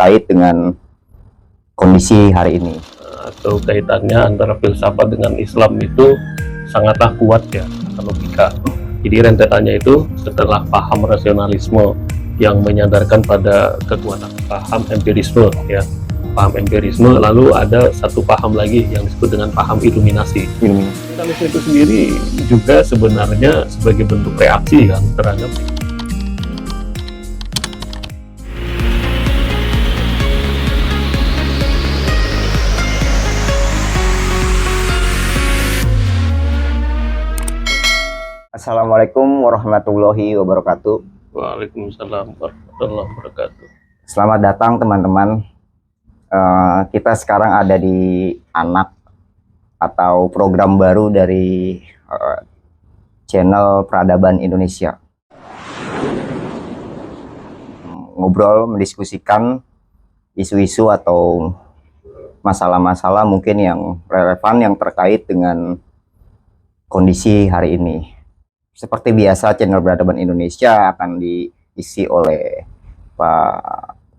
terkait dengan kondisi hari ini. Atau kaitannya antara filsafat dengan Islam itu sangatlah kuat ya, logika. Jadi rentetannya itu setelah paham rasionalisme yang menyadarkan pada kekuatan paham empirisme ya, paham empirisme, lalu ada satu paham lagi yang disebut dengan paham iluminasi. Iluminasi itu sendiri juga sebenarnya sebagai bentuk reaksi kan terhadap Assalamualaikum warahmatullahi wabarakatuh. Waalaikumsalam warahmatullahi wabarakatuh. Selamat datang teman-teman. Kita sekarang ada di Anak atau program baru dari channel Peradaban Indonesia. Ngobrol, mendiskusikan isu-isu atau masalah-masalah mungkin yang relevan yang terkait dengan kondisi hari ini. Seperti biasa, channel Peradaban Indonesia akan diisi oleh Pak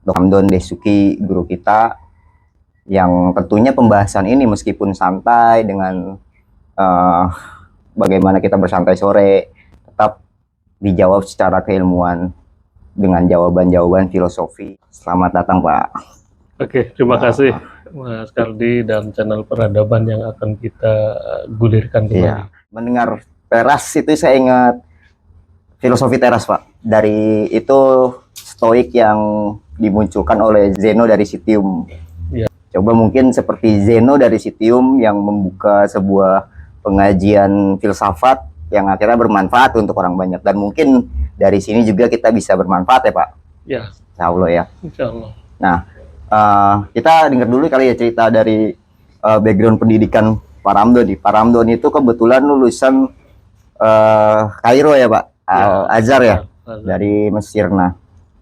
Dr. Hamdon Desuki, guru kita, yang tentunya pembahasan ini meskipun santai dengan bagaimana kita bersantai sore, tetap dijawab secara keilmuan dengan jawaban-jawaban filosofi. Selamat datang, Pak. Oke, terima kasih Mas Kardi dan channel Peradaban yang akan kita gulirkan kembali. Iya. Mendengar teras itu saya ingat filosofi teras, Pak. Dari itu stoik yang dimunculkan oleh Zeno dari Citium. Ya. Coba mungkin seperti Zeno dari Citium yang membuka sebuah pengajian filsafat yang akhirnya bermanfaat untuk orang banyak, dan mungkin dari sini juga kita bisa bermanfaat ya, Pak. Ya. Insya Allah ya. Insya Allah. Nah, kita dengar dulu kali ya cerita dari background pendidikan Pak Ramdon. Pak Ramdon itu kebetulan lulusan Kairo ya, Pak, Al-Azhar ya, dari Mesir. Nah,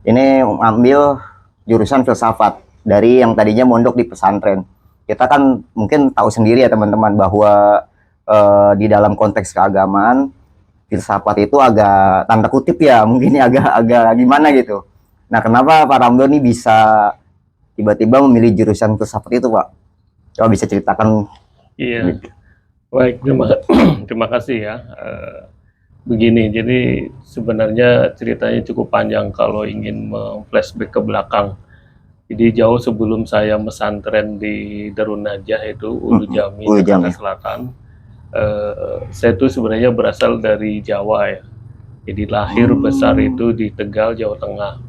ini ambil jurusan filsafat dari yang tadinya mondok di pesantren. Kita kan mungkin tahu sendiri ya teman-teman bahwa di dalam konteks keagamaan filsafat itu agak tanda kutip ya, mungkin agak gimana gitu. Nah, kenapa Pak Ramdon ini bisa tiba-tiba memilih jurusan filsafat itu, Pak? Coba bisa ceritakan. Iya. Baik, terima kasih ya. Begini, jadi sebenarnya ceritanya cukup panjang kalau ingin flashback ke belakang. Jadi jauh sebelum saya mesantren di Darun Najah itu Ulu Jami, Jakarta Selatan, saya itu sebenarnya berasal dari Jawa ya. Jadi lahir besar itu di Tegal, Jawa Tengah.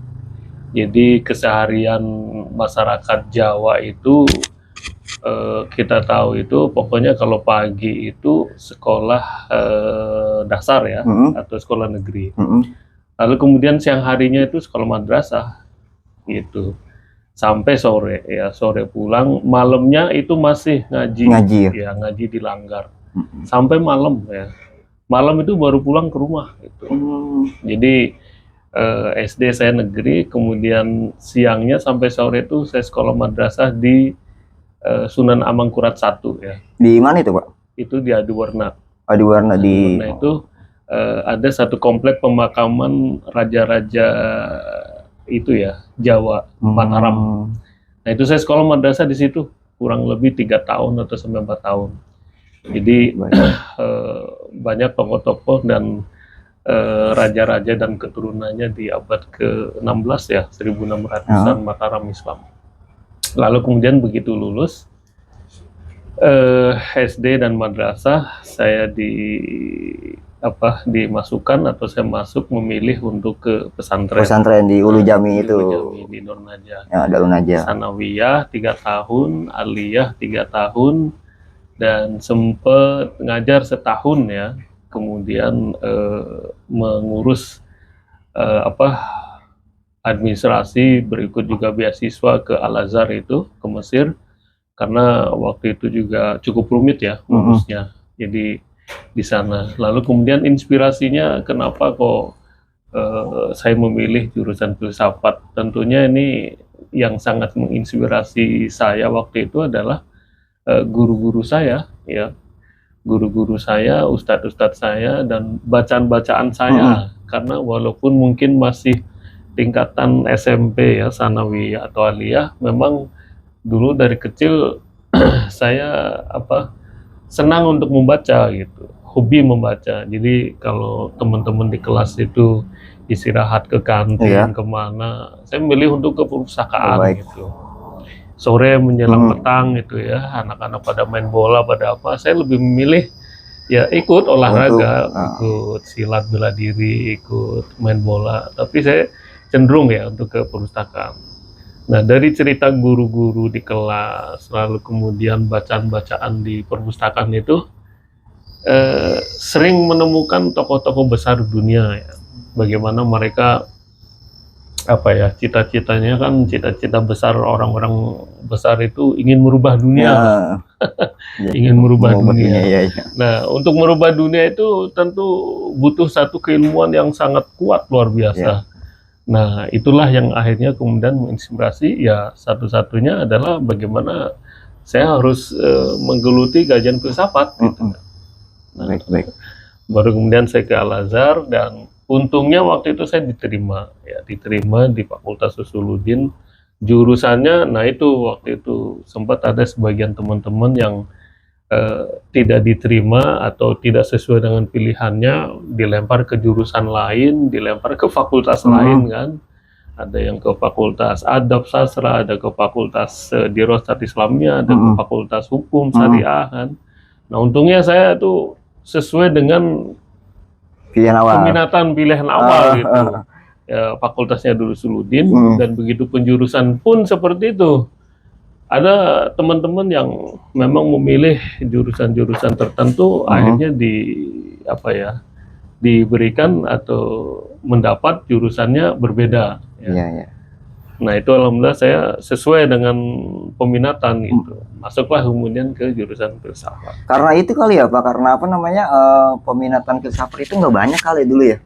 Jadi keseharian masyarakat Jawa itu kita tahu itu pokoknya kalau pagi itu sekolah dasar ya, atau sekolah negeri. Lalu kemudian siang harinya itu sekolah madrasah gitu. Sampai sore ya, sore pulang, malamnya itu masih ngaji. Ya, ngaji di Langgar. Sampai malam ya. Malam itu baru pulang ke rumah gitu. Jadi SD saya negeri, kemudian siangnya sampai sore itu saya sekolah madrasah di Sunan Amangkurat 1 ya. Di mana itu, Pak? Itu di Adiwarna. Adiwarna di. Nah itu ada satu komplek pemakaman raja-raja itu ya, Jawa, Mataram. Nah itu saya sekolah madrasah di situ kurang lebih 3 tahun atau sampai 4 tahun. Jadi banyak tokoh-tokoh dan raja-raja dan keturunannya di abad ke-16 ya, 1600-an Mataram Islam. Lalu kemudian begitu lulus SD dan madrasah, saya dimasukkan atau saya masuk memilih untuk ke pesantren. Pesantren di Ulu Jami itu. Ulu Jami di Darun Najah. Ya, Darun Najah. Sanawiyah 3 tahun, aliyah 3 tahun, dan sempat ngajar setahun ya. Kemudian mengurus administrasi, berikut juga beasiswa ke Al-Azhar itu, ke Mesir, karena waktu itu juga cukup rumit ya urusnya. Jadi di sana. Lalu kemudian inspirasinya kenapa kok saya memilih jurusan filsafat? Tentunya ini yang sangat menginspirasi saya waktu itu adalah guru-guru saya ya. Guru-guru saya, ustadz-ustadz saya, dan bacaan-bacaan saya. Karena walaupun mungkin masih tingkatan SMP ya, Sanawiyah atau Aliyah, memang dulu dari kecil saya senang untuk membaca gitu, hobi membaca. Jadi kalau teman-teman di kelas itu istirahat ke kantin Iya. kemana, saya memilih untuk ke Oh, perpustakaan baik. gitu. Sore menjelang Hmm. petang gitu ya, anak-anak pada main bola pada apa, saya lebih memilih ya ikut Untuk olahraga, ikut silat bela diri, ikut main bola. Tapi saya cenderung ya untuk ke perpustakaan. Nah, dari cerita guru-guru di kelas, lalu kemudian bacaan-bacaan di perpustakaan itu, sering menemukan tokoh-tokoh besar dunia ya. Bagaimana mereka cita-citanya kan cita-cita besar orang-orang besar itu ingin merubah dunia lah, ya, ya, ingin merubah mengubah dunia, dunia. ya, ya. Nah, untuk merubah dunia itu tentu butuh satu keilmuan yang sangat kuat luar Ya. biasa. Nah, itulah yang akhirnya kemudian menginspirasi ya satu-satunya adalah bagaimana saya harus menggeluti kajian filsafat gitu. Mm-mm. Nah, Baik, baik. baru kemudian saya ke Al-Azhar dan untungnya waktu itu saya diterima di Fakultas Usuluddin. Jurusannya, nah itu waktu itu sempat ada sebagian teman-teman yang tidak diterima atau tidak sesuai dengan pilihannya, dilempar ke jurusan lain, dilempar ke fakultas lain kan. Ada yang ke fakultas adab sastra, ada ke fakultas dirosat Islamnya, ada ke Mm-mm. fakultas hukum Mm-mm. syariah kan. Nah, untungnya saya tuh sesuai dengan Pilihan awal. peminatan pilihan awal gitu. Ah. Ya, fakultasnya dulu Suludin Mm. dan begitu penjurusan pun seperti itu. Ada teman-teman yang memang memilih jurusan-jurusan tertentu, akhirnya diberikan atau mendapat jurusannya berbeda. Ya. Iya, iya. Nah itu alhamdulillah saya sesuai dengan peminatan gitu. Masuklah kemudian ke jurusan filsafat. Karena itu kali ya Pak, karena apa namanya peminatan filsafat itu nggak banyak kali dulu ya.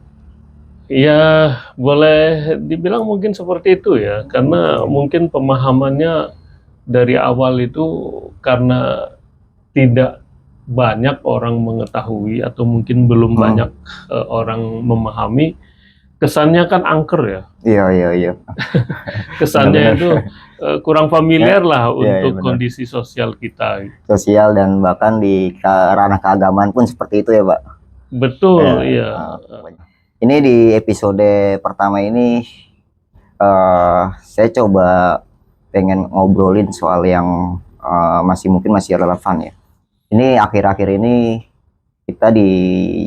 Ya boleh dibilang mungkin seperti itu ya, karena mungkin pemahamannya dari awal itu karena tidak banyak orang mengetahui atau mungkin belum banyak orang memahami, kesannya kan angker ya. Iya, iya, iya. Kesannya Benar-benar. itu kurang familiar lah Iya, iya, untuk benar. kondisi sosial kita. Sosial dan bahkan di ranah keagamaan pun seperti itu ya Pak. Betul, iya. Ini di episode pertama ini saya coba pengen ngobrolin soal yang mungkin masih relevan ya. Ini akhir-akhir ini kita di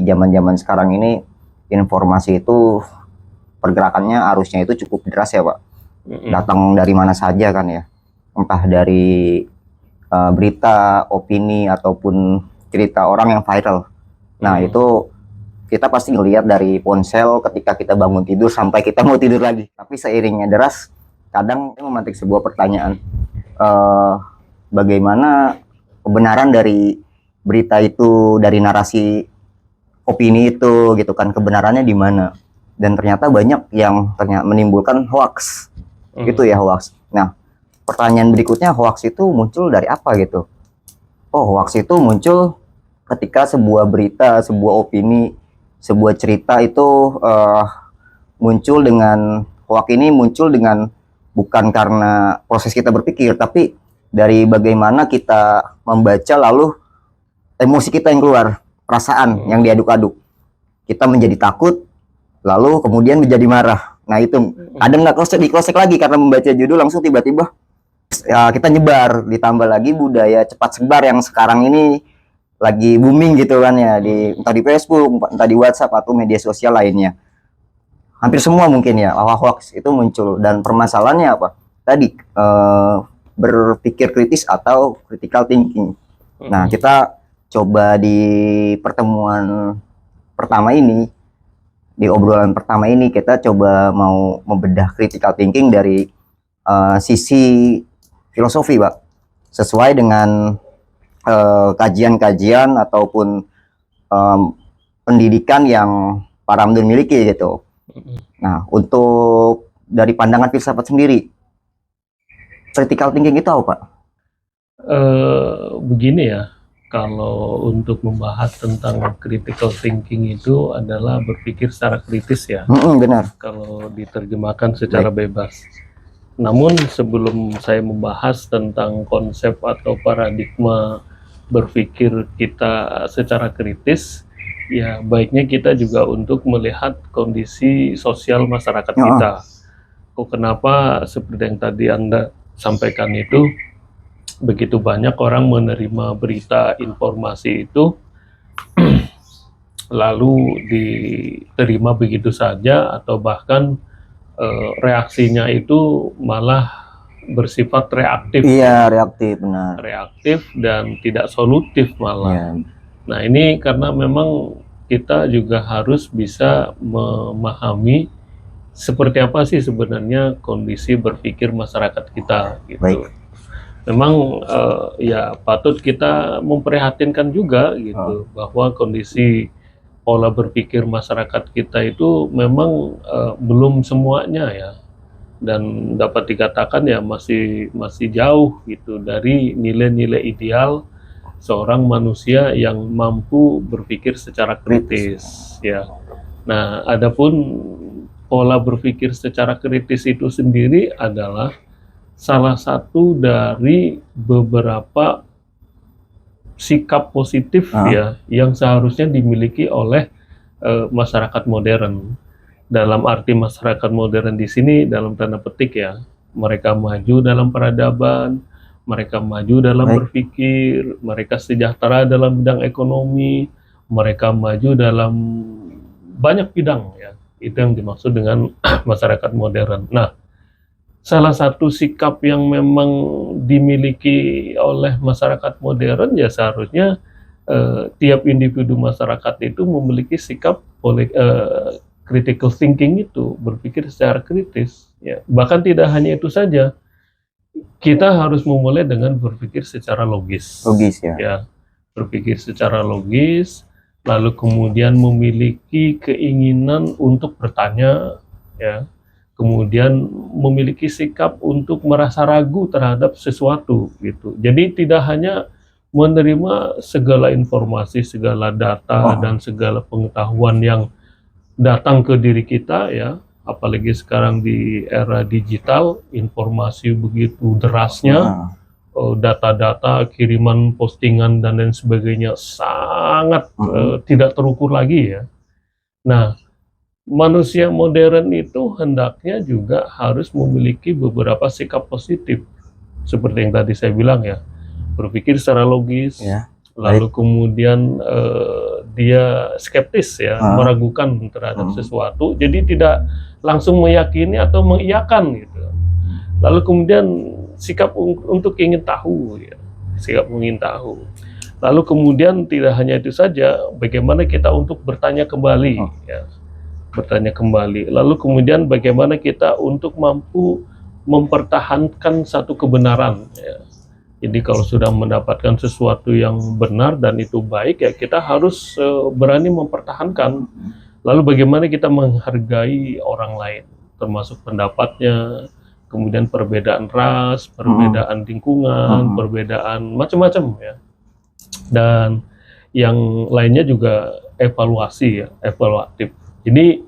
zaman-zaman sekarang ini informasi itu pergerakannya arusnya itu cukup deras ya Pak. Datang dari mana saja kan ya. Entah dari berita, opini ataupun cerita orang yang viral. Nah, itu kita pasti ngelihat dari ponsel ketika kita bangun tidur sampai kita mau tidur lagi. Tapi seiringnya deras, kadang memantik sebuah pertanyaan, bagaimana kebenaran dari berita itu, dari narasi opini itu gitu kan, kebenarannya di mana? Dan ternyata banyak yang menimbulkan hoax. Gitu ya, hoax. Nah, pertanyaan berikutnya, hoax itu muncul dari apa gitu? Oh, hoax itu muncul ketika sebuah berita, sebuah opini, sebuah cerita itu muncul dengan hoax ini muncul dengan bukan karena proses kita berpikir, tapi dari bagaimana kita membaca lalu emosi kita yang keluar, perasaan yang diaduk-aduk. Kita menjadi takut, lalu kemudian menjadi marah. Nah itu kadang nggak di-cross-check lagi karena membaca judul langsung tiba-tiba ya, kita nyebar. Ditambah lagi budaya cepat sebar yang sekarang ini lagi booming gitu kan ya, entah di Facebook, entah di WhatsApp atau media sosial lainnya. Hampir semua mungkin ya hoax itu muncul, dan permasalahannya apa? Tadi berpikir kritis atau critical thinking. Nah, kita coba di pertemuan pertama ini, di obrolan pertama ini kita coba mau membedah critical thinking dari sisi filosofi, Pak. Sesuai dengan kajian-kajian ataupun pendidikan yang Pak Ramdan miliki gitu. Nah, untuk dari pandangan filsafat sendiri, critical thinking itu apa, Pak? Begini ya, kalau untuk membahas tentang critical thinking itu adalah berpikir secara kritis ya, Benar. kalau diterjemahkan secara bebas. Namun sebelum saya membahas tentang konsep atau paradigma berpikir kita secara kritis, ya baiknya kita juga untuk melihat kondisi sosial masyarakat kita. Kenapa seperti yang tadi Anda sampaikan itu, begitu banyak orang menerima berita informasi itu lalu diterima begitu saja, atau bahkan reaksinya itu malah bersifat reaktif. Iya, reaktif, benar. Reaktif dan tidak solutif malah. Iya. Nah, ini karena memang kita juga harus bisa memahami seperti apa sih sebenarnya kondisi berpikir masyarakat kita gitu. Baik. Memang ya patut kita memprihatinkan juga gitu bahwa kondisi pola berpikir masyarakat kita itu memang belum semuanya ya, dan dapat dikatakan ya masih jauh gitu dari nilai-nilai ideal seorang manusia yang mampu berpikir secara kritis ya. Nah, adapun pola berpikir secara kritis itu sendiri adalah salah satu dari beberapa sikap positif ya yang seharusnya dimiliki oleh masyarakat modern. Dalam arti masyarakat modern di sini dalam tanda petik ya, mereka maju dalam peradaban, mereka maju dalam berpikir, mereka sejahtera dalam bidang ekonomi, mereka maju dalam banyak bidang ya. Itu yang dimaksud dengan masyarakat modern. Nah, salah satu sikap yang memang dimiliki oleh masyarakat modern ya seharusnya tiap individu masyarakat itu memiliki sikap critical thinking itu, berpikir secara kritis ya. Bahkan tidak hanya itu saja, kita harus memulai dengan berpikir secara logis ya, berpikir secara logis, lalu kemudian memiliki keinginan untuk bertanya ya, kemudian memiliki sikap untuk merasa ragu terhadap sesuatu gitu. Jadi tidak hanya menerima segala informasi, segala data dan segala pengetahuan yang datang ke diri kita ya, apalagi sekarang di era digital, informasi begitu derasnya, data-data, kiriman postingan dan lain sebagainya sangat tidak terukur lagi ya. Nah, manusia modern itu hendaknya juga harus memiliki beberapa sikap positif. Seperti yang tadi saya bilang ya, berpikir secara logis, lalu kemudian dia skeptis ya, meragukan terhadap sesuatu, jadi tidak langsung meyakini atau mengiyakan gitu. Lalu kemudian sikap untuk ingin tahu ya, sikap ingin tahu. Lalu kemudian tidak hanya itu saja, bagaimana kita untuk bertanya kembali ya, bertanya kembali. Lalu kemudian bagaimana kita untuk mampu mempertahankan satu kebenaran ya. Jadi kalau sudah mendapatkan sesuatu yang benar dan itu baik ya, kita harus berani mempertahankan. Lalu bagaimana kita menghargai orang lain, termasuk pendapatnya, kemudian perbedaan ras, perbedaan lingkungan, perbedaan macam-macam ya. Dan yang lainnya juga evaluasi ya, evaluatif. Jadi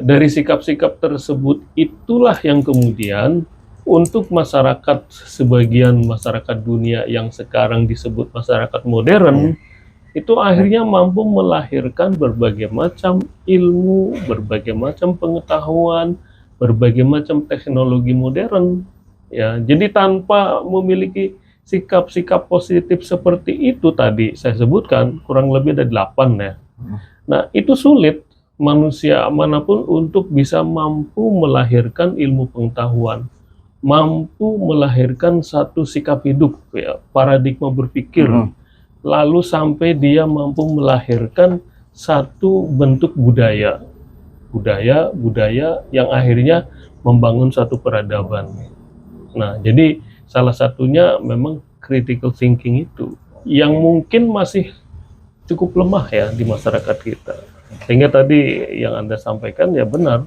dari sikap-sikap tersebut itulah yang kemudian untuk masyarakat, sebagian masyarakat dunia yang sekarang disebut masyarakat modern, itu akhirnya mampu melahirkan berbagai macam ilmu, berbagai macam pengetahuan, berbagai macam teknologi modern. Ya, jadi tanpa memiliki sikap-sikap positif seperti itu tadi saya sebutkan, kurang lebih ada 8 ya. Nah, itu sulit manusia manapun untuk bisa mampu melahirkan ilmu pengetahuan, mampu melahirkan satu sikap hidup ya, paradigma berpikir, lalu sampai dia mampu melahirkan satu bentuk budaya yang akhirnya membangun satu peradaban. Nah, jadi salah satunya memang critical thinking itu yang mungkin masih cukup lemah ya di masyarakat kita. Sehingga tadi yang Anda sampaikan ya benar,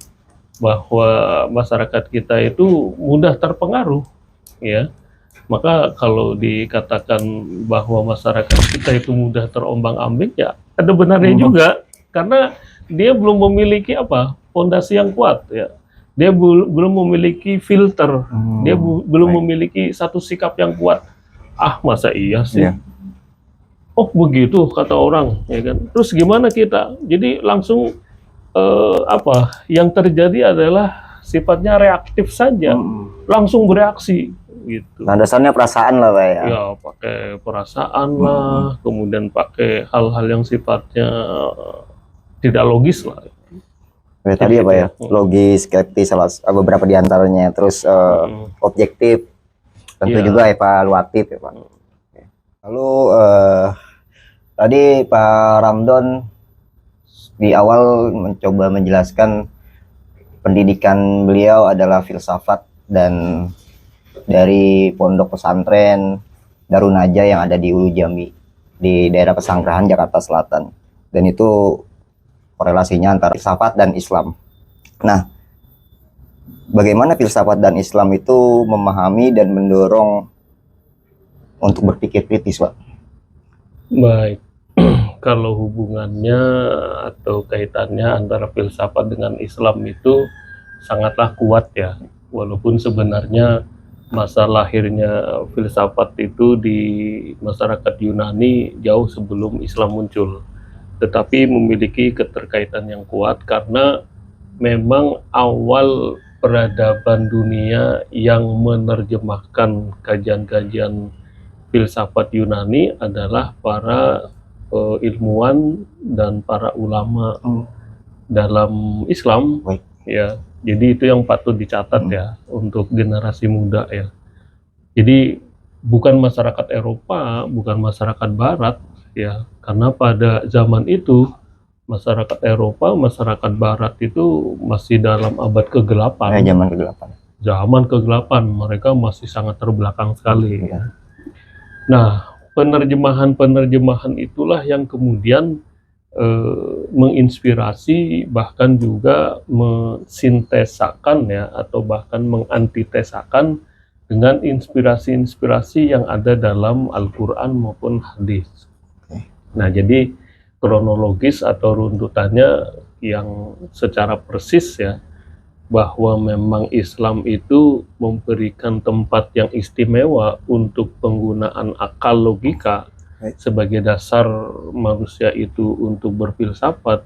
bahwa masyarakat kita itu mudah terpengaruh ya Maka kalau dikatakan bahwa masyarakat kita itu mudah terombang-ambing, ya ada benarnya juga, karena dia belum memiliki apa, fondasi yang kuat ya. Dia belum memiliki filter, dia belum Baik. memiliki satu sikap yang kuat. Ah, masa iya sih? Iya. Oh begitu kata orang, ya kan? Terus gimana kita? Jadi langsung apa? Yang terjadi adalah sifatnya reaktif saja, langsung bereaksi gitu. Nah, dasarnya perasaan lah, Pak ya. Ya pakai perasaan lah, kemudian pakai hal-hal yang sifatnya tidak logis lah. Ya, tadi apa ya? Hmm. Logis, skeptis, beberapa diantaranya. Terus objektif, tentu Iya. juga evaluatif ya Pak. Lalu tadi Pak Ramdon di awal mencoba menjelaskan pendidikan beliau adalah filsafat dan dari pondok pesantren Darun Najah yang ada di Ulu Jambi di daerah Pesanggerahan Jakarta Selatan, dan itu korelasinya antara filsafat dan Islam. Nah, bagaimana filsafat dan Islam itu memahami dan mendorong untuk berpikir kritis, Pak? Baik, kalau hubungannya atau kaitannya antara filsafat dengan Islam itu sangatlah kuat ya, walaupun sebenarnya masa lahirnya filsafat itu di masyarakat Yunani jauh sebelum Islam muncul, tetapi memiliki keterkaitan yang kuat karena memang awal peradaban dunia yang menerjemahkan kajian-kajian filsafat Yunani adalah para ilmuwan dan para ulama dalam Islam. Baik. Ya, jadi itu yang patut dicatat ya untuk generasi muda ya. Jadi bukan masyarakat Eropa, bukan masyarakat Barat ya, karena pada zaman itu masyarakat Eropa, masyarakat Barat itu masih dalam abad ke-8. Zaman kegelapan. Zaman ke-8, mereka masih sangat terbelakang sekali. Ya. Nah, penerjemahan-penerjemahan itulah yang kemudian menginspirasi, bahkan juga mensintesakan ya, atau bahkan mengantitesakan dengan inspirasi-inspirasi yang ada dalam Al-Quran maupun hadis. Nah, jadi kronologis atau runtutannya yang secara persis ya, bahwa memang Islam itu memberikan tempat yang istimewa untuk penggunaan akal logika sebagai dasar manusia itu untuk berfilsafat.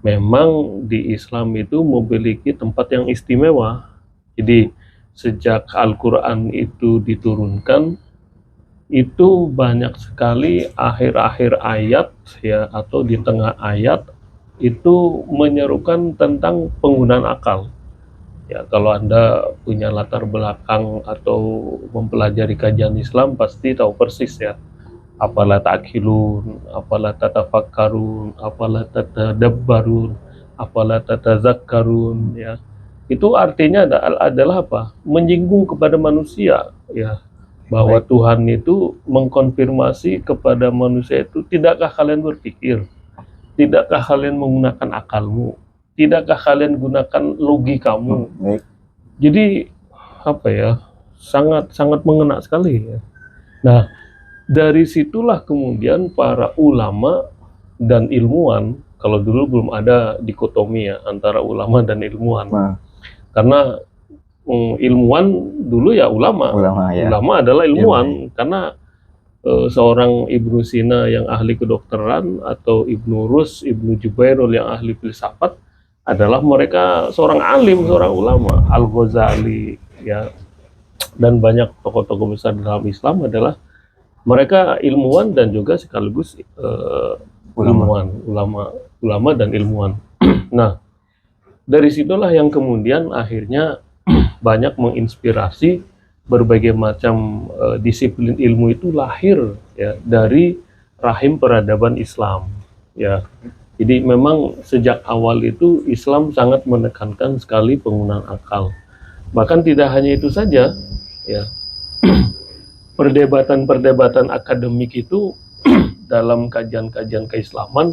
Memang di Islam itu memiliki tempat yang istimewa. Jadi sejak Al-Quran itu diturunkan, itu banyak sekali akhir-akhir ayat ya, atau di tengah ayat itu menyerukan tentang penggunaan akal. Ya, kalau Anda punya latar belakang atau mempelajari kajian Islam pasti tahu persis ya. Apalah ta'qilun, apalah tatafakkarun, apalah tatadabbarun, apalah tatazakkarun ya. Itu artinya adalah apa? Menyinggung kepada manusia ya. Bahwa Tuhan itu mengkonfirmasi kepada manusia itu, tidakkah kalian berpikir? Tidakkah kalian menggunakan akalmu? Tidakkah kalian gunakan logikamu? Jadi apa ya, sangat mengena sekali ya. Nah, dari situlah kemudian para ulama dan ilmuwan, kalau dulu belum ada dikotomi ya antara ulama dan ilmuwan, karena ilmuwan dulu ya ulama adalah ilmuwan, karena seorang Ibnu Sina yang ahli kedokteran atau Ibnu Rus, Ibnu Jubairul yang ahli filsafat adalah mereka seorang alim, seorang ulama. Al-Ghazali ya, dan banyak tokoh-tokoh besar dalam Islam adalah mereka ilmuwan dan juga sekaligus ulama dan ilmuwan. Nah, dari situlah yang kemudian akhirnya banyak menginspirasi berbagai macam disiplin ilmu itu lahir ya dari rahim peradaban Islam ya. Jadi memang sejak awal itu Islam sangat menekankan sekali penggunaan akal. Bahkan tidak hanya itu saja ya. Perdebatan-perdebatan akademik itu dalam kajian-kajian keislaman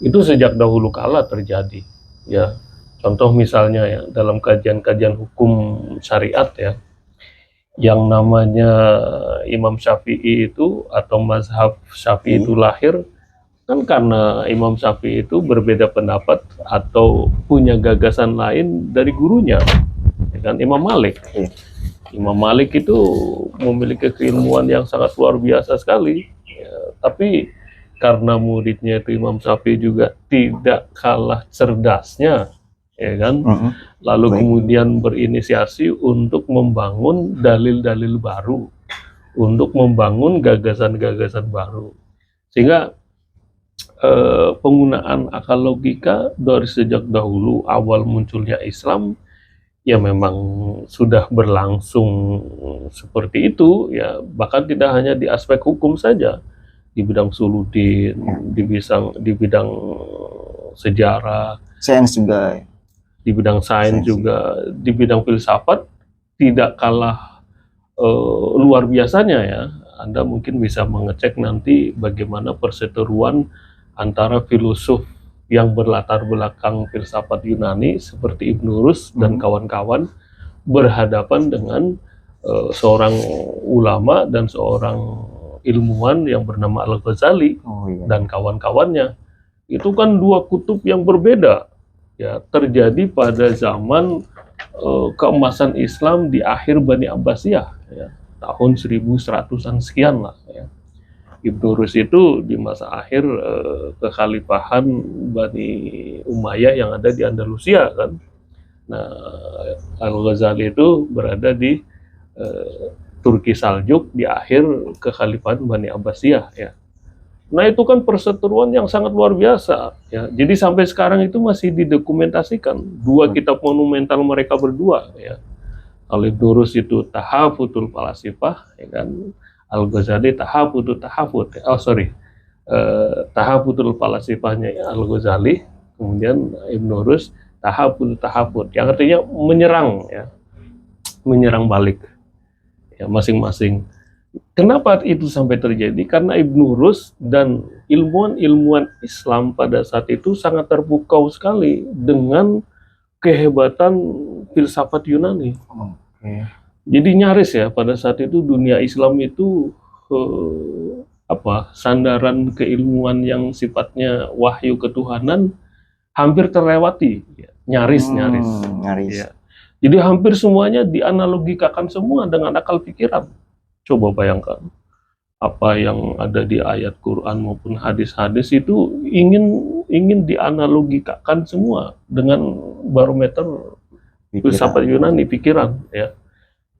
itu sejak dahulu kala terjadi ya. Contoh misalnya ya, dalam kajian-kajian hukum syariat ya, yang namanya Imam Syafi'i itu atau mazhab Syafi'i itu lahir kan karena Imam Syafi'i itu berbeda pendapat atau punya gagasan lain dari gurunya, ya kan, Imam Malik. Iya. Imam Malik itu memiliki keilmuan yang sangat luar biasa sekali, ya, tapi karena muridnya itu Imam Syafi'i juga tidak kalah cerdasnya, ya kan, lalu Baik. kemudian berinisiasi untuk membangun dalil-dalil baru, untuk membangun gagasan-gagasan baru, sehingga penggunaan akal logika dari sejak dahulu awal munculnya Islam ya memang sudah berlangsung seperti itu, ya, bahkan tidak hanya di aspek hukum saja, di bidang suludin, di bidang sejarah, Sains juga. di bidang sains Sains. juga, di bidang filsafat tidak kalah luar biasanya, ya. Anda mungkin bisa mengecek nanti bagaimana perseteruan antara filosof yang berlatar belakang filsafat Yunani seperti Ibnu Rus dan kawan-kawan berhadapan dengan seorang ulama dan seorang ilmuwan yang bernama Al-Ghazali Oh iya. dan kawan-kawannya. Itu kan dua kutub yang berbeda, ya, terjadi pada zaman keemasan Islam di akhir Bani Abbasiyah, ya, tahun 1100-an sekian lah, ya. Ibnu Rus itu di masa akhir kekhalifahan Bani Umayyah yang ada di Andalusia, kan. Nah, Al-Ghazali itu berada di Turki Saljuk di akhir kekhalifahan Bani Abbasiyah, ya. Nah, itu kan perseteruan yang sangat luar biasa, ya. Jadi sampai sekarang itu masih didokumentasikan dua kitab monumental mereka berdua, ya. Kalau Ibnu Rus itu Tahafutul Falasifah, ya kan. Al-Ghazali Tahafutul Tahafut. Tahafutul Falasifahnya Al-Ghazali, kemudian Ibnu Rus Tahafutul Tahafut, yang artinya menyerang, ya. Menyerang balik, ya, masing-masing. Kenapa itu sampai terjadi? Karena Ibnu Rus dan ilmuwan-ilmuwan Islam pada saat itu sangat terpukau sekali dengan kehebatan filsafat Yunani. Oke. Jadi nyaris, ya, pada saat itu dunia Islam itu sandaran keilmuan yang sifatnya wahyu ketuhanan hampir terlewati, ya. Nyaris. Ya. Jadi hampir semuanya dianalogikakan semua dengan akal pikiran. Coba bayangkan, apa yang ada di ayat Quran maupun hadis-hadis itu ingin dianalogikakan semua dengan barometer filsafat Yunani, pikiran, ya.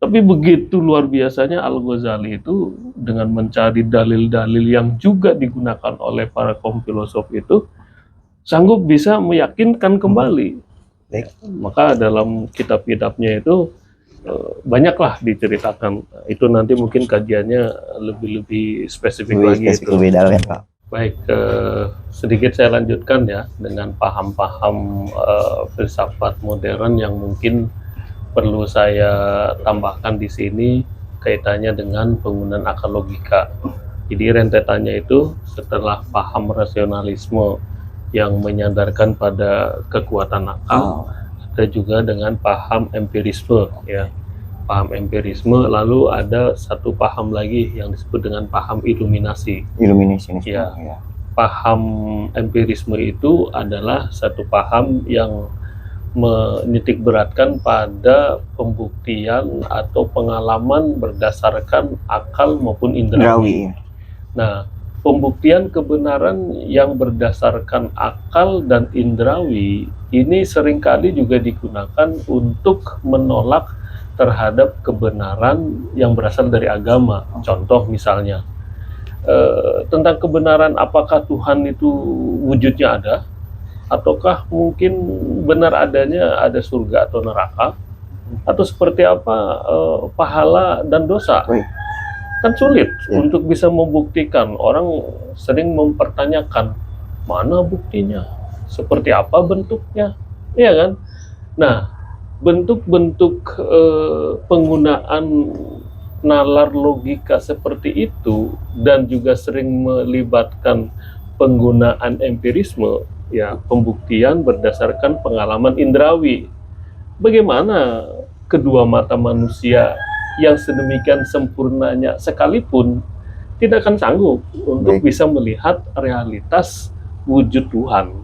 Tapi begitu luar biasanya Al-Ghazali itu dengan mencari dalil-dalil yang juga digunakan oleh para kaum filosof itu sanggup bisa meyakinkan kembali. Baik. Maka dalam kitab-kitabnya itu banyaklah diceritakan. Itu nanti mungkin kajiannya lebih spesifik lagi. Lebih dalam, ya, Pak. Baik, sedikit saya lanjutkan, ya, dengan paham-paham filsafat modern yang mungkin perlu saya tambahkan di sini kaitannya dengan penggunaan akal logika. Jadi rentetannya itu setelah paham rasionalisme yang menyandarkan pada kekuatan akal, ada juga dengan paham empirisme, ya. Paham empirisme, lalu ada satu paham lagi yang disebut dengan paham iluminasi. Ya. Paham empirisme itu adalah satu paham yang menitik beratkan pada pembuktian atau pengalaman berdasarkan akal maupun indrawi. Nah, pembuktian kebenaran yang berdasarkan akal dan indrawi ini seringkali juga digunakan untuk menolak terhadap kebenaran yang berasal dari agama. Contoh misalnya, tentang kebenaran apakah Tuhan itu wujudnya ada, ataukah mungkin benar adanya ada surga atau neraka, atau seperti apa pahala dan dosa. Kan sulit untuk bisa membuktikan. Orang sering mempertanyakan, mana buktinya, seperti apa bentuknya, iya kan? Nah, bentuk-bentuk penggunaan nalar logika seperti itu dan juga sering melibatkan penggunaan empirisme, ya, pembuktian berdasarkan pengalaman indrawi. Bagaimana kedua mata manusia yang sedemikian sempurnanya sekalipun tidak akan sanggup untuk Baik. bisa melihat realitas wujud Tuhan,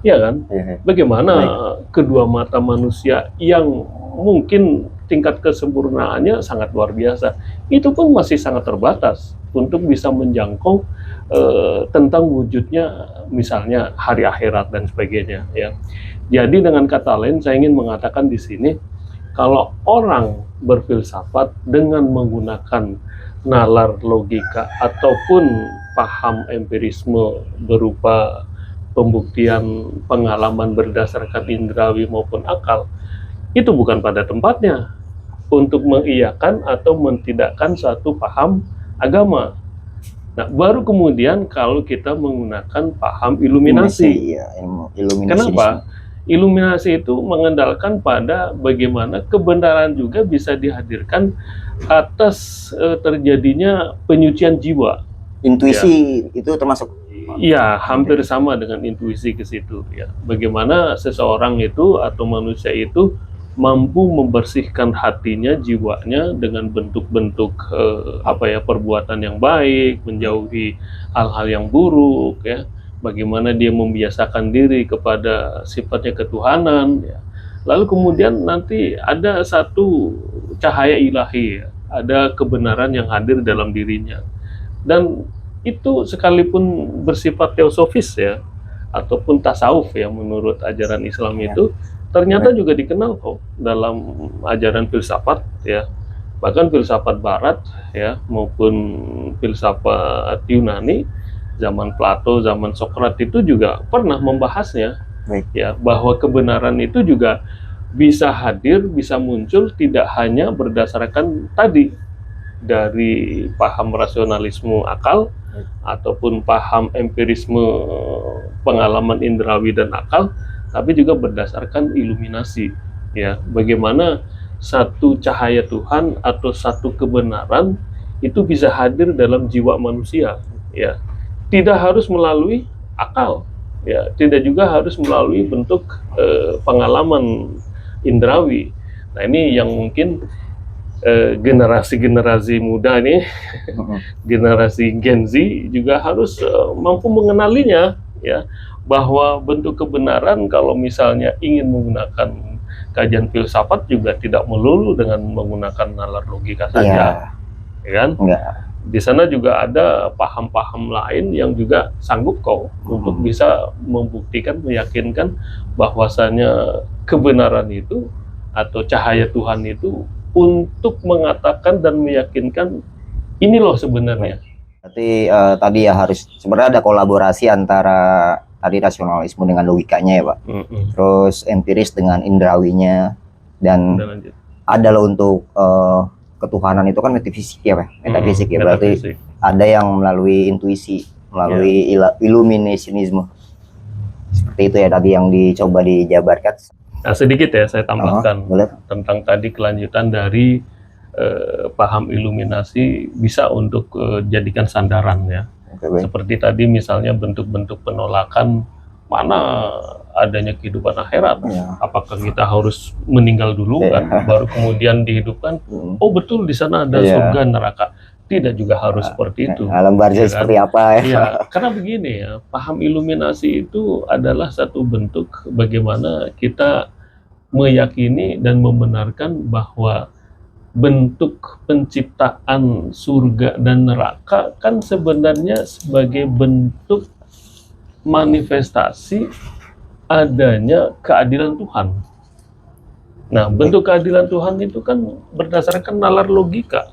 ya kan? Iya. Bagaimana Baik. kedua mata manusia yang mungkin tingkat kesempurnaannya sangat luar biasa, itu pun masih sangat terbatas untuk bisa menjangkau tentang wujudnya, misalnya hari akhirat dan sebagainya, ya. Jadi dengan kata lain, saya ingin mengatakan di sini, kalau orang berfilsafat dengan menggunakan nalar logika ataupun paham empirisme berupa pembuktian pengalaman berdasarkan indrawi maupun akal, itu bukan pada tempatnya untuk mengiyakan atau mentidakkan suatu paham agama. Nah, baru kemudian kalau kita menggunakan paham iluminasi. Iya, ilmu iluminasi. Kenapa? Iluminasi itu mengandalkan pada bagaimana kebenaran juga bisa dihadirkan atas terjadinya penyucian jiwa. Intuisi itu termasuk. Ya, hampir sama dengan intuisi ke situ, ya. Bagaimana seseorang itu atau manusia itu mampu membersihkan hatinya, jiwanya dengan bentuk-bentuk perbuatan yang baik, menjauhi hal-hal yang buruk, ya. Bagaimana dia membiasakan diri kepada sifatnya ketuhanan, ya. Lalu kemudian nanti ada satu cahaya ilahi, ya. Ada kebenaran yang hadir dalam dirinya. Dan itu sekalipun bersifat teosofis, ya, ataupun tasawuf, ya, menurut ajaran Islam itu ternyata juga dikenal kok dalam ajaran filsafat, ya. Bahkan filsafat barat, ya, maupun filsafat Yunani zaman Plato, zaman Socrates itu juga pernah membahasnya. Baik. Ya, bahwa kebenaran itu juga bisa hadir, bisa muncul tidak hanya berdasarkan tadi dari paham rasionalisme akal ataupun paham empirisme pengalaman indrawi dan akal, tapi juga berdasarkan iluminasi, ya. Bagaimana satu cahaya Tuhan atau satu kebenaran itu bisa hadir dalam jiwa manusia, ya. Tidak harus melalui akal, ya. Tidak juga harus melalui bentuk pengalaman indrawi. Nah, ini yang mungkin generasi-generasi muda ini, generasi Gen Z juga harus mampu mengenalinya, ya, bahwa bentuk kebenaran kalau misalnya ingin menggunakan kajian filsafat juga tidak melulu dengan menggunakan nalar logika saja, ya kan? Enggak. Di sana juga ada paham-paham lain yang juga sanggup kok untuk bisa membuktikan, meyakinkan bahwasanya kebenaran itu atau cahaya Tuhan itu untuk mengatakan dan meyakinkan ini loh sebenarnya. Berarti tadi ya harus sebenarnya ada kolaborasi antara tadi rasionalisme dengan logikanya ya Pak. Terus empiris dengan indrawinya dan ada loh untuk ketuhanan itu kan metafisik ya Pak. Metafisik ya berarti metafisik. Ada yang melalui intuisi, melalui illuminationisme. Seperti itu ya tadi yang dicoba dijabarkan. Nah, sedikit ya saya tambahkan tentang tadi kelanjutan dari paham iluminasi bisa untuk jadikan sandaran, ya. Seperti tadi misalnya bentuk-bentuk penolakan mana adanya kehidupan akhirat, apakah kita harus meninggal dulu kan baru kemudian dihidupkan, oh betul di sana ada surga neraka, tidak juga harus seperti itu. Alam barzah ya, seperti apa ya? Ya, karena begini ya, paham iluminasi itu adalah satu bentuk bagaimana kita meyakini dan membenarkan bahwa bentuk penciptaan surga dan neraka kan sebenarnya sebagai bentuk manifestasi adanya keadilan Tuhan. Nah, bentuk keadilan Tuhan itu kan berdasarkan nalar logika.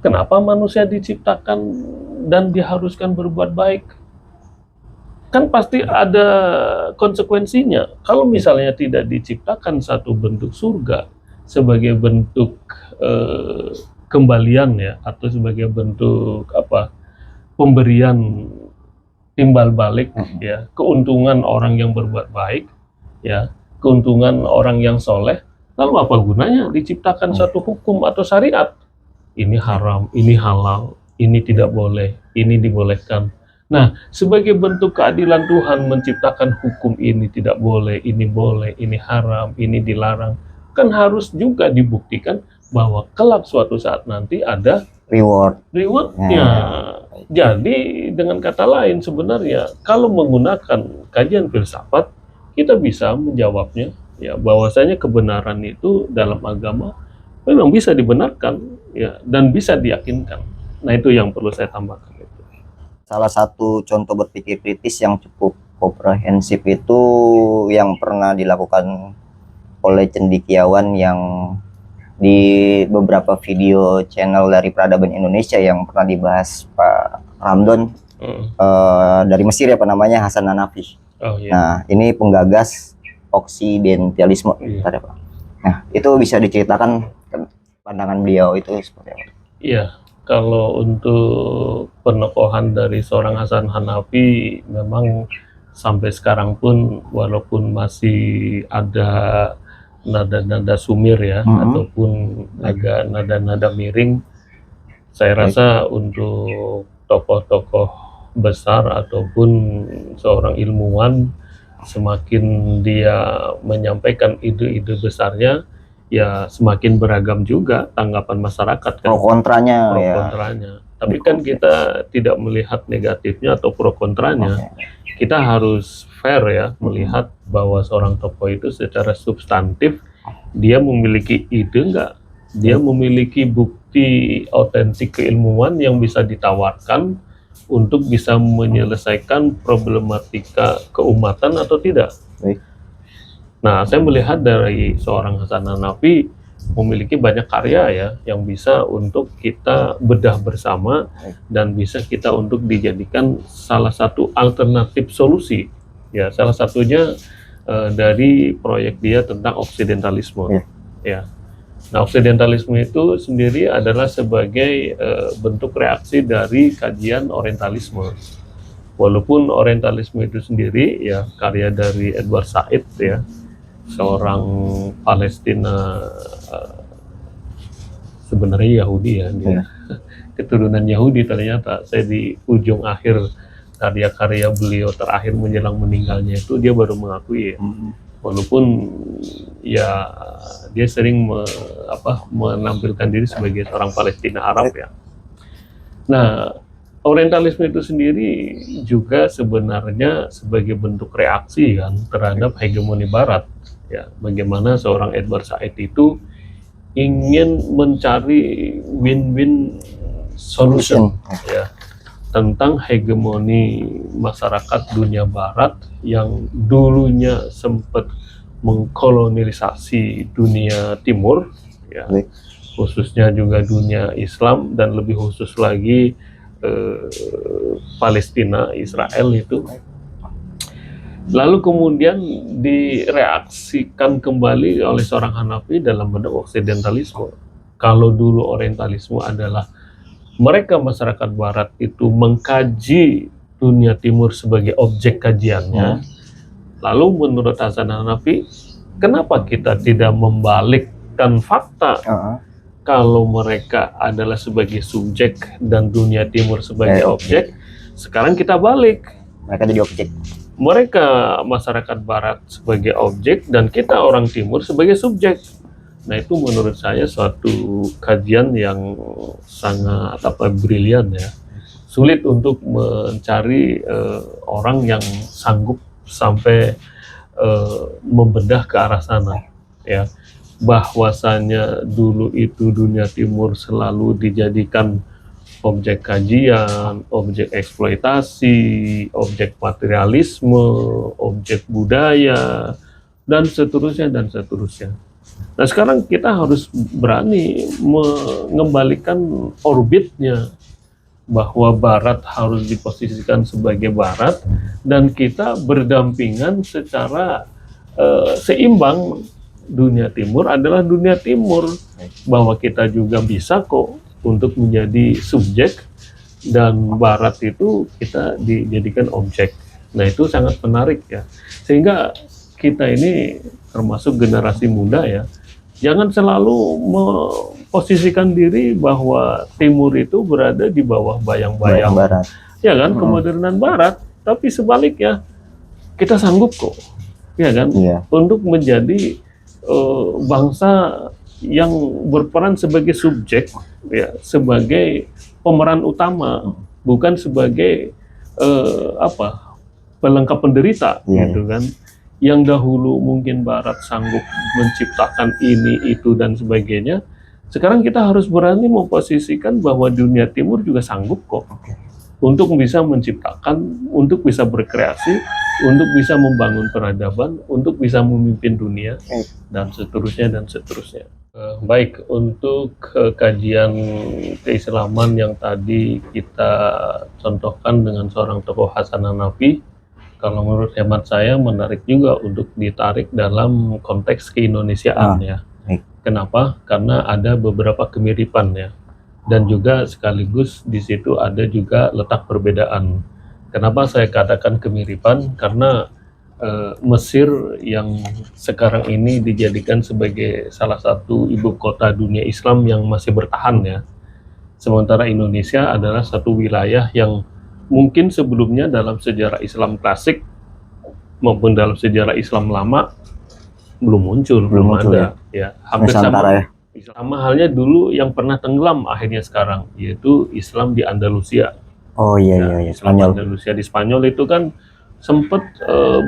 Kenapa manusia diciptakan dan diharuskan berbuat baik? Kan pasti ada konsekuensinya. Kalau misalnya tidak diciptakan satu bentuk surga sebagai bentuk kembalian ya, atau sebagai bentuk pemberian timbal balik ya, keuntungan orang yang berbuat baik ya, keuntungan orang yang soleh, lalu apa gunanya diciptakan satu hukum atau syariat? Ini haram, ini halal, ini tidak boleh, ini dibolehkan. Nah, sebagai bentuk keadilan Tuhan menciptakan hukum ini tidak boleh, ini haram, ini dilarang, kan harus juga dibuktikan bahwa kelak suatu saat nanti ada Reward. rewardnya. Jadi dengan kata lain sebenarnya kalau menggunakan kajian filsafat kita bisa menjawabnya ya bahwasanya kebenaran itu dalam agama memang bisa dibenarkan ya dan bisa diyakinkan. Nah itu yang perlu saya tambahkan itu. Salah satu contoh berpikir kritis yang cukup komprehensif itu yang pernah dilakukan oleh Cendekiawan yang di beberapa video channel dari Peradaban Indonesia yang pernah dibahas Pak Ramdon dari Mesir ya, apa namanya, Hasan Hanafi. Oh iya. Nah, ini penggagas Oksidentalisme, Iya. Pak. Nah, itu bisa diceritakan pandangan beliau itu seperti apa? Iya, kalau untuk penokohan dari seorang Hasan Hanafi memang sampai sekarang pun walaupun masih ada nada-nada sumir ya ataupun agak nada-nada miring, saya rasa untuk tokoh-tokoh besar ataupun seorang ilmuwan semakin dia menyampaikan ide-ide besarnya ya semakin beragam juga tanggapan masyarakat kan, Pro kontranya pro ya. kontranya. Tapi kan kita tidak melihat negatifnya atau pro kontranya. Kita harus fair ya melihat bahwa seorang tokoh itu secara substantif dia memiliki ide enggak, dia memiliki bukti otentik keilmuan yang bisa ditawarkan untuk bisa menyelesaikan problematika keumatan atau tidak. Baik. Nah, saya melihat dari seorang Hasan Hanafi memiliki banyak karya ya yang bisa untuk kita bedah bersama dan bisa kita untuk dijadikan salah satu alternatif solusi. Ya, salah satunya dari proyek dia tentang oksidentalisme. Ya. Nah, oksidentalisme itu sendiri adalah sebagai bentuk reaksi dari kajian orientalisme. Walaupun orientalisme itu sendiri ya karya dari Edward Said ya, seorang Palestina sebenarnya Yahudi ya, dia keturunan Yahudi ternyata. Saya di ujung akhir karya-karya beliau terakhir menjelang meninggalnya itu dia baru mengakui ya. Walaupun ya dia sering menampilkan diri sebagai seorang Palestina Arab ya. Nah, orientalisme itu sendiri juga sebenarnya sebagai bentuk reaksi kan terhadap hegemoni Barat. Ya, bagaimana seorang Edward Said itu ingin mencari win-win solution ya tentang hegemoni masyarakat dunia Barat yang dulunya sempat mengkolonialisasi dunia Timur ya, khususnya juga dunia Islam dan lebih khusus lagi Palestina, Israel itu. Lalu kemudian direaksikan kembali oleh seorang Hanafi dalam bentuk oksidentalisme. Kalau dulu orientalisme adalah mereka masyarakat Barat itu mengkaji dunia Timur sebagai objek kajiannya. Lalu menurut Hasan Hanafi, kenapa kita tidak membalikkan fakta? Kalau mereka adalah sebagai subjek dan dunia Timur sebagai objek, sekarang kita balik. Mereka jadi objek. Mereka masyarakat Barat sebagai objek dan kita orang Timur sebagai subjek. Nah itu menurut saya suatu kajian yang sangat brilian ya. Sulit untuk mencari orang yang sanggup sampai membedah ke arah sana ya. Bahwasanya dulu itu dunia Timur selalu dijadikan objek kajian, objek eksploitasi, objek materialisme, objek budaya, dan seterusnya dan seterusnya. Nah sekarang kita harus berani mengembalikan orbitnya, bahwa Barat harus diposisikan sebagai Barat dan kita berdampingan secara seimbang. Dunia Timur adalah dunia Timur, bahwa kita juga bisa kok untuk menjadi subjek dan Barat itu kita dijadikan objek. Nah itu sangat menarik ya, sehingga kita ini termasuk generasi muda ya, jangan selalu memposisikan diri bahwa Timur itu berada di bawah bayang-bayang Barat, ya kan, kemodernan Barat, tapi sebaliknya kita sanggup kok ya kan untuk menjadi bangsa yang berperan sebagai subjek, ya, sebagai pemeran utama, bukan sebagai pelengkap penderita, Iya. gitu kan. Yang dahulu mungkin Barat sanggup menciptakan ini, itu, dan sebagainya. Sekarang kita harus berani memposisikan bahwa dunia Timur juga sanggup kok untuk bisa menciptakan, untuk bisa berkreasi, untuk bisa membangun peradaban, untuk bisa memimpin dunia, dan seterusnya dan seterusnya. Baik, untuk kajian keislaman yang tadi kita contohkan dengan seorang tokoh Hasan Hanafi, kalau menurut hemat saya menarik juga untuk ditarik dalam konteks keindonesiaan, ya. Baik. Kenapa? Karena ada beberapa kemiripan, ya. Dan juga sekaligus di situ ada juga letak perbedaan. Kenapa saya katakan kemiripan? Karena Mesir yang sekarang ini dijadikan sebagai salah satu ibu kota dunia Islam yang masih bertahan, ya. Sementara Indonesia adalah satu wilayah yang mungkin sebelumnya dalam sejarah Islam klasik maupun dalam sejarah Islam lama belum muncul, belum muncul, ada, ya. Hampir Nusantara, sama. ya. Sama halnya dulu yang pernah tenggelam akhirnya sekarang, yaitu Islam di Andalusia. Oh iya, Nah, iya, Islam Spanyol. Andalusia di Spanyol itu kan sempat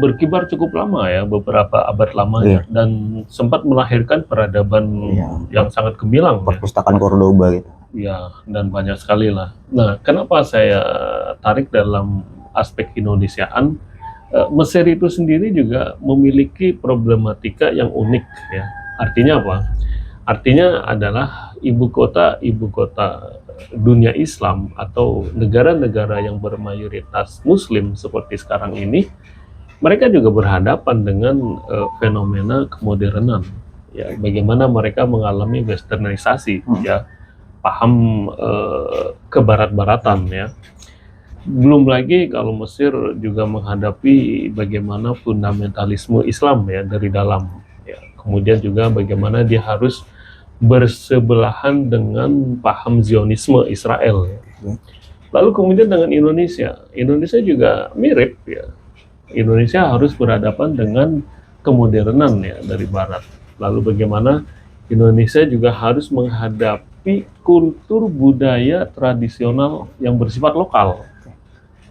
berkibar cukup lama, ya, beberapa abad lamanya, dan sempat melahirkan peradaban yang sangat gemilang, ya. Perpustakaan Cordoba gitu. Ya, dan banyak sekali lah. Nah, kenapa saya tarik dalam aspek Indonesiaan? Mesir itu sendiri juga memiliki problematika yang unik, ya. Artinya apa? Artinya adalah ibu kota dunia Islam atau negara-negara yang bermayoritas Muslim seperti sekarang ini, mereka juga berhadapan dengan fenomena kemodernan, ya. Bagaimana mereka mengalami westernisasi, ya, paham kebarat-baratan, ya. Belum lagi kalau Mesir juga menghadapi bagaimana fundamentalisme Islam, ya, dari dalam, ya. Kemudian juga bagaimana dia harus bersebelahan dengan paham Zionisme Israel, ya. Lalu kemudian dengan Indonesia juga mirip, ya. Indonesia harus berhadapan dengan kemodernan, ya, dari Barat. Lalu bagaimana Indonesia juga harus menghadapi kultur budaya tradisional yang bersifat lokal,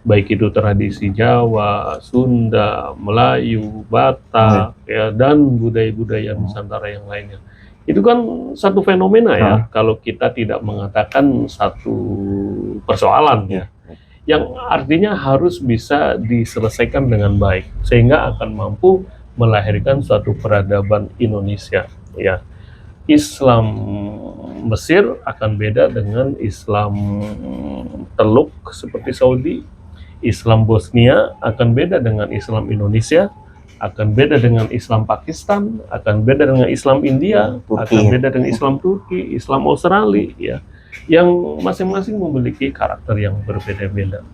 baik itu tradisi Jawa, Sunda, Melayu, Batak, ya, dan budaya-budaya Nusantara yang lainnya. Itu kan satu fenomena, ya, kalau kita tidak mengatakan satu persoalan, ya, yang artinya harus bisa diselesaikan dengan baik, sehingga akan mampu melahirkan suatu peradaban Indonesia, ya. Islam Mesir akan beda dengan Islam Teluk seperti Saudi. Islam Bosnia akan beda dengan Islam Indonesia, akan beda dengan Islam Pakistan, akan beda dengan Islam India, akan beda dengan Islam Turki, Islam Australia, ya, yang masing-masing memiliki karakter yang berbeda-beda.